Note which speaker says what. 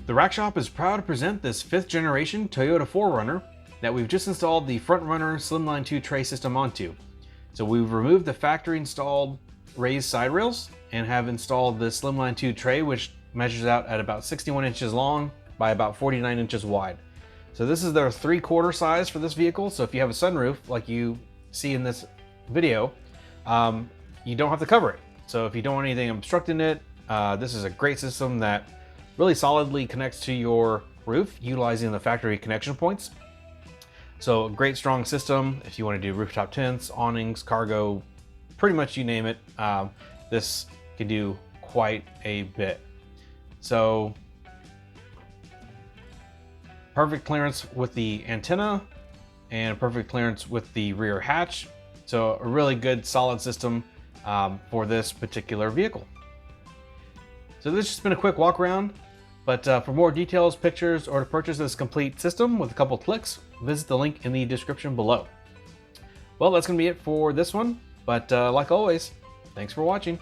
Speaker 1: The Rack Shop is proud to present this 5th generation Toyota 4Runner that we've just installed the Front Runner Slimline II tray system onto. So we've removed the factory installed raised side rails and have installed the Slimline II tray, which measures out at about 61 inches long by about 49 inches wide. So this is their 3/4 size for this vehicle. So if you have a sunroof like you see in this video, you don't have to cover it. So if you don't want anything obstructing it, this is a great system that really solidly connects to your roof utilizing the factory connection points. So a great strong system if you want to do rooftop tents, awnings, cargo, pretty much you name it. This can do quite a bit. So perfect clearance with the antenna and perfect clearance with the rear hatch. So a really good solid system for this particular vehicle. So this has just been a quick walk around, but for more details, pictures, or to purchase this complete system with a couple clicks, visit the link in the description below. Well, that's going to be it for this one, but like always, thanks for watching.